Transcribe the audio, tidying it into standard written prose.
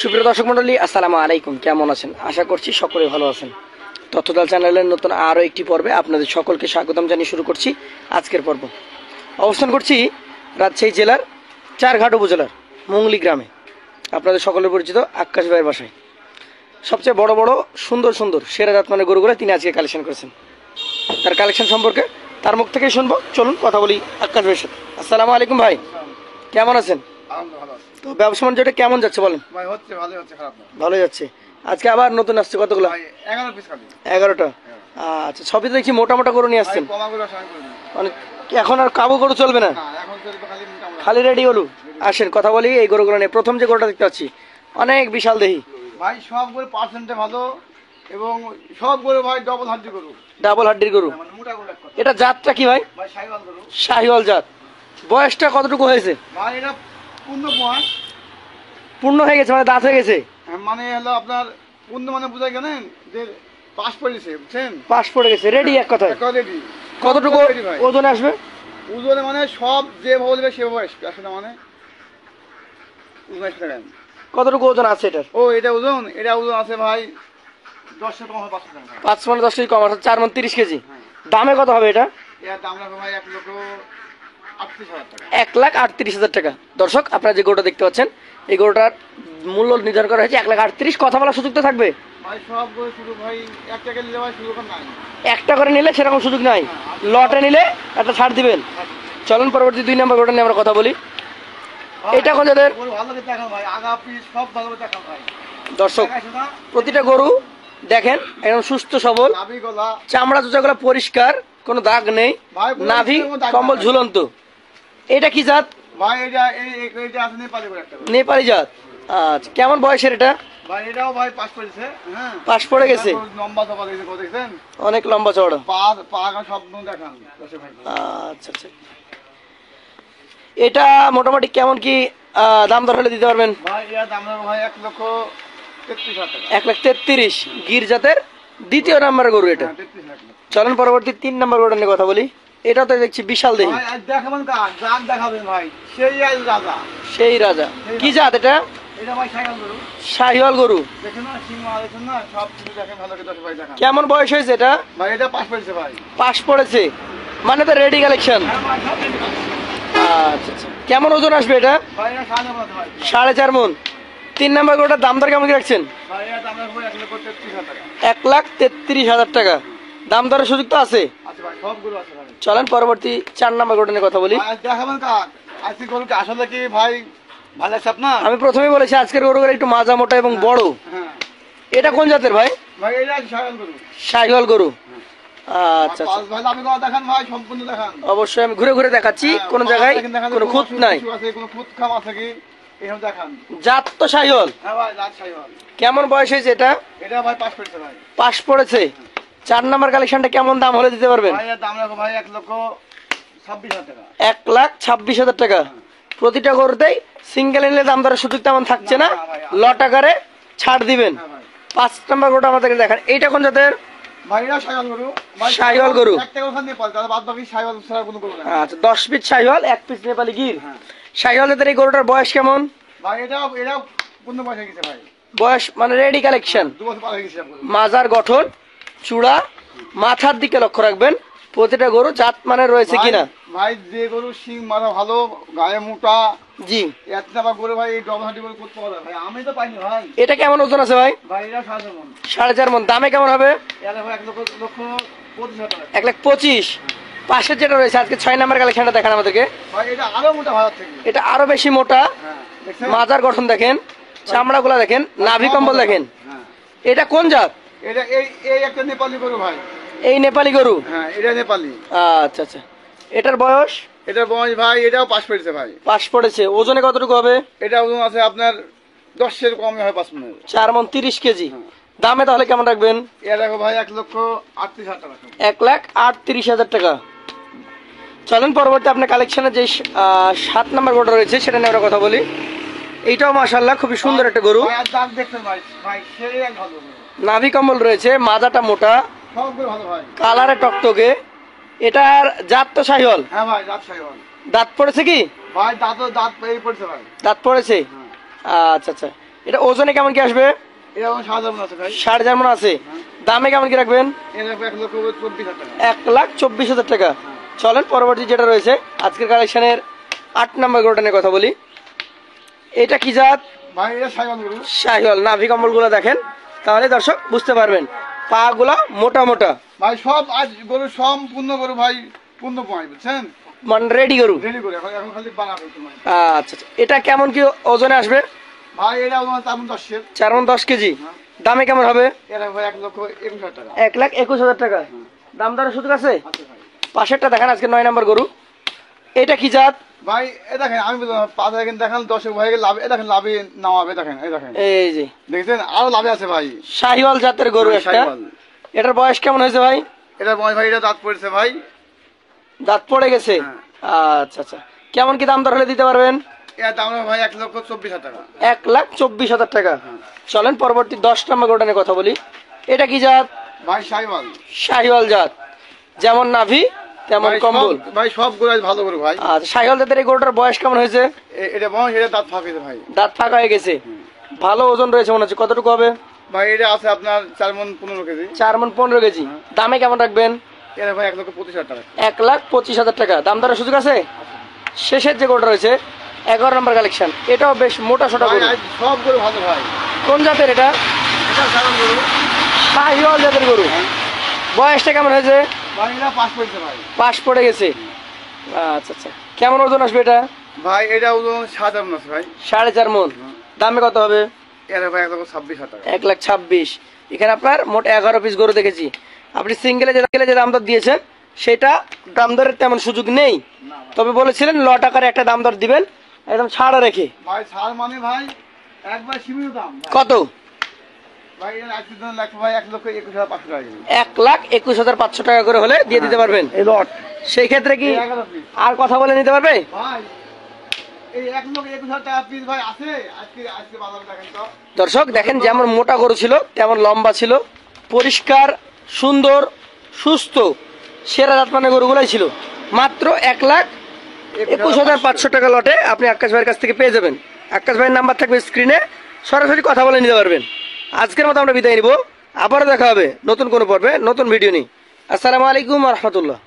সুপ্রিয় দর্শক মন্ডলী, আসসালামু আলাইকুম। কেমন আছেন? আশা করছি সকলে ভালো আছেন। তথ্যদল চ্যানেলের নতুন আরও একটি পর্বে আপনাদের সকলকে স্বাগতম জানিয়ে শুরু করছি আজকের পর্ব। অবস্থান করছি রাজশাহী জেলার চারঘাট উপজেলার মুংলি গ্রামে, আপনাদের সকলের পরিচিত আকাশ ভাইয়ের বাসায়। সবচেয়ে বড় বড় সুন্দর সুন্দর সেরা জাতমানের গরুগুলো তিনি আজকে কালেকশন করেছেন। তার কালেকশন সম্পর্কে তার মুখ থেকেই শুনবো। চলুন কথা বলি আকাশ ভাইয়ের সাথে। আসসালামু আলাইকুম ভাই, কেমন আছেন? তো ব্যবসা বাণিজ্যটা কেমন যাচ্ছে বলেন? ভালোই যাচ্ছে। আজকে আবার নতুন আসছে কতগুলো? 11টা। আচ্ছা, সবই দেখছি মোটা মোটা গরু নিয়ে আসছেন। মানে এখন আর কাবু গরু চলবে না, খালি রেডি গরু। আসেন কথা বলি এই গরুগুলো নিয়ে। প্রথম যে গরুটা দেখতে পাচ্ছি অনেক বিশাল দেহি ভাই, সব গরু পার্সেন্টে ভালো এবং সব গরু ভাই ডাবল হাড্ডি গরু। ডাবল হাড্ডির গরু। এটা জাতটা কি ভাই? শাহিওয়াল গরু। শাহিওয়াল জাত। বয়সটা কতটুকু হয়েছে ভাই? এটা পূর্ণ বয়স। পূর্ণ হয়ে গেছে মানে দাঁত হয়ে গেছে? মানে হলো আপনার পূর্ণ মানে বুঝাই গেলেন যে পাস পড়েছে, বুঝছেন? পাস পড়ে গেছে, রেডি এক কথায়। রেডি। কতটুকু ওজনে আসবে? ওজনে মানে সব যে বলবে সেভাবে আসবে, মানে কতটুকু ওজন আছে এটার? ও এটা ওজন আছে ভাই 10 কম হবে, 5 মানে 10 কেজি কম আছে, 4 মানে 30 কেজি। দামে কত হবে এটা? এর দাম রাখো ভাই 1,38,000 টাকা। 1,38,000 টাকা। দর্শক, আপনারা যে গরুটা দেখতে পাচ্ছেন এই গরুটার মূল্য নির্ধারণ করা হয়েছে 1,38,000। কথা বলার সুযোগ তো থাকবে ভাই? সব গরু শুরু ভাই একটা করে নিলে ভাই সুযোগ নাই। একটা করে নিলে সেরকম সুযোগ নাই, লটে নিলে একটা ছাড় দিবেন। চলুন পরবর্তী 2 নম্বর গরুটা নিয়ে আমরা কথা বলি। এটা কোন জাতের? দর্শক, প্রতিটা গরু দেখেন একদম সুস্থ সবল, চামড়া চোচাগুলো পরিষ্কার, কোনো দাগ নেই, নাভি কম্বল ঝুলন্ত। এটা কি জাত ভাই? এটা নেপালি জাত। আচ্ছা, কেমন বয়সের এটা? ভাই এটাও ভাই পাস পড়েছে। হ্যাঁ, পাস পড়ে গেছে। লম্বা চওড়া দেখছেন? অনেক লম্বা চওড়া। পা সব দেখান। আচ্ছা আচ্ছা, এটা মোটামুটি কেমন কি দাম দর হলে দিতে পারবেন? ভাই এর দাম ভাই 1,33,000 টাকা। 1,33,000 গির জাতের দ্বিতীয় নাম্বার গরু এটা। চলেন পরবর্তী 3 নম্বর গরুটা নিয়ে কথা বলি। এটা তো দেখছি বিশাল দেহি। দেখাবেন জাত দেখাবেন ভাই, সেই রাজা। সেই রাজা। কি জাত এটা? এটা ভাই শাহিওয়াল গরু। শাহিওয়াল গরু। দেখেন না, সিংহ দেখেন না, সব কিছু দেখেন ভালো করে ভাই দেখান। কেমন বয়স হয়েছে এটা? ভাই এটা পাস পড়েছে ভাই। পাস পড়েছে মানে তো রেডি কালেকশন। আচ্ছা আচ্ছা, কেমন ওজন আসবে এটা? ভাই এটা 4.5 4.5 মণ। 3 নম্বর গরুটার দাম দর কেমন কি রাখছেন? ভাই এর দাম রাখবো 1,33,000 টাকা। 1,33,000 টাকা। দাম দরের সুযোগ তো আছে? আচ্ছা ভাই, সবগুলো আছে ভাই। চলেন পরবর্তী 4 নম্বর গরুটা নিয়ে কথা বলি। দেখাবেন আজকে গরুকে আসলে কি ভাই ভালো লাগছে আপনার? আমি প্রথমেই বলেছি আজকের গরুগুলো একটু মাজা মোটা এবং বড়। হ্যাঁ। এটা কোন জাতের ভাই? ভাই এটা শাহিওয়াল গরু। শাহিওয়াল গরু। আচ্ছা আচ্ছা, ভাই আপনি দেখান ভাই, সম্পূর্ণ দেখান। অবশ্যই আমি ঘুরে ঘুরে দেখাচ্ছি, কোন জায়গায় কোনো খুঁত নাই। কোনো খুঁত খাম আছে কি এরকম দেখান। জাত তো শাহিওয়াল। হ্যাঁ ভাই, জাত শাহিওয়াল। কেমন বয়স হয়েছে এটা? এটা ভাই পাস পড়েছে ভাই। পাস পড়েছে। 4 নম্বর কালেকশনটা কেমন দাম হলে দিতে পারবেন? ভাই এর দাম রাখো ভাই 1,26,000 টাকা। 1,26,000 টাকা। প্রতিটা গরুতেই সিঙ্গেল নিলে দাম দরের সুযোগ তেমন থাকছে না, লট আকারে ছাড় দিবেন। 5 নম্বর গরুটা আমাদেরকে দেখান। এইটা কোন জাতের? ভাই এটা শাহিওয়াল গরু। শাহিওয়াল গরু। একটা কথা নেপাল, তাহলে বাদ বাকি শাহিওয়াল ছাড়া কোনো গরু না। আচ্ছা, 10 পিস শাহিওয়াল, 1 পিস নেপালি গির। শাহিওয়াল জাতের এই গরুটার বয়স কেমন? ভাই এটা পূর্ণ বয়স হয়ে গেছে ভাই। বয়স মানে রেডি কালেকশন। 2 বছর পার হয়ে গেছে। মাজার গঠন, চূড়া, মাথার দিকে লক্ষ্য রাখবেন প্রতিটা গরু জাত মানে রয়েছে কিনা। ভাই যে গরু সিং মাথা ভালো, গায়ে মোটা, জি একটা গরু ভাই এই ডবল হাঁটি গরু করতে পারে ভাই, আমি তো পাইনি ভাই। এটা কেমন ওজন আছে ভাই? ভাই এটা 4.5 মণ। 4.5 মণ। দামে কেমন হবে? এটা ভাই 1,25,000 টাকা। 1,25,000। পাশের যেটা রয়েছে আজকে 6 নম্বর কালেকশনটা দেখেন আমাদেরকে। ভাই এটা আরো মোটা ভাড়া থেকে। এটা আরো বেশি মোটা। দেখছেন? মাজার গঠন দেখেন, চামড়াগুলা দেখেন, নাভি কম্বল দেখেন। এটা কোন জাত? এটা এই একটা নেপালি গরু ভাই। এই নেপালি গরু। হ্যাঁ, এটা নেপালি। আচ্ছা আচ্ছা, এটার বয়স? এটার বয়স ভাই এটাও পাস পড়েছে ভাই। পাস পড়েছে। ওজনে কতটুকু হবে? এটা ওজন আছে আপনার 10 কমে হয় 5 মণের। 4 মণ 30 কেজি। দামে তাহলে কেমন রাখবেন? এটা দেখো ভাই 1,38,000 টাকা। 1,38,000 টাকা। চলেন পরবর্তী আপনার কালেকশনে যে 7 নম্বর গরুটা রয়েছে সেটা নিয়ে আমরা কথা বলি। এইটাও মাশাআল্লাহ খুবই সুন্দর একটা গরু। দাগ দেখছেন ভাই, ভাই সেই এক ভালো গরু। নাভি কম্বল রয়েছে, মাজাটা মোটা, সব গরু ভালো ভাই। কালারে টকটকে। এটার জাত তো শাহিওয়াল। হ্যাঁ ভাই, জাত শাহিওয়াল। দাঁত পড়েছে কি ভাই দাঁত এই পড়ছে ভাই। দাঁত পড়েছে। আচ্ছা আচ্ছা, এটা ওজনে কেমন কি আসবে? এটা আমার 7,000 মন আছে ভাই। 7,500 মন আছে। দামে কেমন কি রাখবেন? এটা 1,24,000 টাকা। 1,24,000 টাকা। চলেন পরবর্তী যেটা রয়েছে আজকের কালেকশনের 8 নম্বর গরুটা নিয়ে কথা বলি। এটা কি জাত? ভাই এটা সাইওয়াল গরু। শাহিওয়াল। নাভি কম্বলগুলো দেখেন, তাহলে দর্শক বুঝতে পারবেন। পা গুলা মোটা মোটা, ভাই সব আজ গরু সম্পূর্ণ গরু ভাই, পূর্ণ পয় বুঝছেন, মানে রেডি গরু। রেডি করে এখন এখন খালি বানাবে তোমার। আচ্ছা আচ্ছা, এটা কেমন কি ওজনে আসবে? ভাই এটা আমার 4,10,000। 4 মণ 10 কেজি। দামে কেমন হবে? এটা ভাই 1,21,000 টাকা। 1,21,000 টাকা। দাম দরের সুযোগ আছে? আচ্ছা ভাই। পাশেরটা দেখেন, আজকে 9 নম্বর গরু। এটা কি জাত? ভাই এ দেখেন আমি বললাম 5,000 দেখান 10 ভাই লাভ, এ দেখেন লাভে নামাবে, দেখেন এই দেখেন, এই যে দেখছেন আরো লাভে আছে ভাই। শাহিওয়াল জাতের গরু একটা। শাহিওয়াল। এটার বয়স কেমন হয়েছে ভাই? এটা ভাই এটা দাঁত পড়েছে ভাই। দাঁত পড়ে গেছে। আচ্ছা আচ্ছা, কেমন কি দাম দর হলে দিতে পারবেন? এর দাম ভাই 1,24,000 টাকা। 1,24,000 টাকা। চলেন পরবর্তী 10 নম্বর গরুটা নিয়ে কথা বলি। এটা কি জাত? ভাই সাইওয়াল। শাহিওয়াল জাত, যেমন নাভি তেমন ভাই কম্বল। ভাই সব গরু আজ ভালো গরু ভাই। আচ্ছা, শাহিওয়াল জাতের এই গরুটার বয়স কেমন হয়েছে? এটা বয়স এটা দাঁত ফাঁকেছে ভাই। দাঁত ফাঁকা হয়ে গেছে। ভালো ওজন রয়েছে মনে হচ্ছে। কতটুকু হবে? ভাই এটা আছে আপনার 4 মণ 15 কেজি। 4 মণ 15 কেজি। দামে কেমন রাখবেন? এটা ভাই 1,25,000 টাকা। 1,25,000 টাকা। দাম দরের সুযোগ আছে? শেষের যে গরুটা রয়েছে 11 নম্বর কালেকশন, এটাও বেশ মোটা সোটা ভাই গরু। আজ সব গরু ভালো ভাই। কোন জাতের এটা? এটা সাধারণ গরু। শাহিওয়াল জাতের গরু। বয়সটা কেমন হয়েছে? ভাই এটা পাস পড়ছে ভাই। পাশ পড়ে গেছে। আচ্ছা আচ্ছা, কেমন ওজন আসবে এটা? ভাই এটা ওজন 7,000 মণ আছে ভাই। 4.5 মণ। দামে কত হবে? এটা ভাই 1,26,000 টাকা। 1,26,000। এখানে আপনার মোট 11 পিস গরু দেখেছি। আপনি সিঙ্গেলে যে দাম দর দিয়েছেন সেটা দাম দরের তেমন সুযোগ নেই, তবে বলেছিলেন লট আকারে একটা দাম দর দিবেন একদম ছাড়া রেখে। ভাই ছাড় মানে ভাই একবার সীমিত দাম ভাই। কত? ভাই এটা আজকের জন্য লাগবে ভাই 1,21,500 টাকা। 1,21,500 টাকা করে হলে দিয়ে দিতে পারবেন। এই লট সেই ক্ষেত্রে কি 11 পিস আর কথা বলে নিতে পারবে? ভাই। এই 1,21,000 টাকা পিস ভাই আছে আজকে আজকে বাজারে দেখেন তো। দর্শক দেখেন, যেমন মোটা গরু ছিল তেমন লম্বা ছিল, পরিষ্কার, সুন্দর, সুস্থ, সেরা জাতমানের গরুগুলাই ছিল। মাত্র 1,21,500 টাকা লটে আপনি আকাশ ভাইয়ের কাছ থেকে পেয়ে যাবেন। আকাশ ভাইয়ের নাম্বার থাকবে স্ক্রিনে, সরাসরি কথা বলে নিতে পারবেন। আজকের মতো আমরা বিদায় নিব, আবারও দেখা হবে নতুন কোনো পর্বে নতুন ভিডিও নিয়ে। আসসালামু আলাইকুম রহমতুল্লাহ।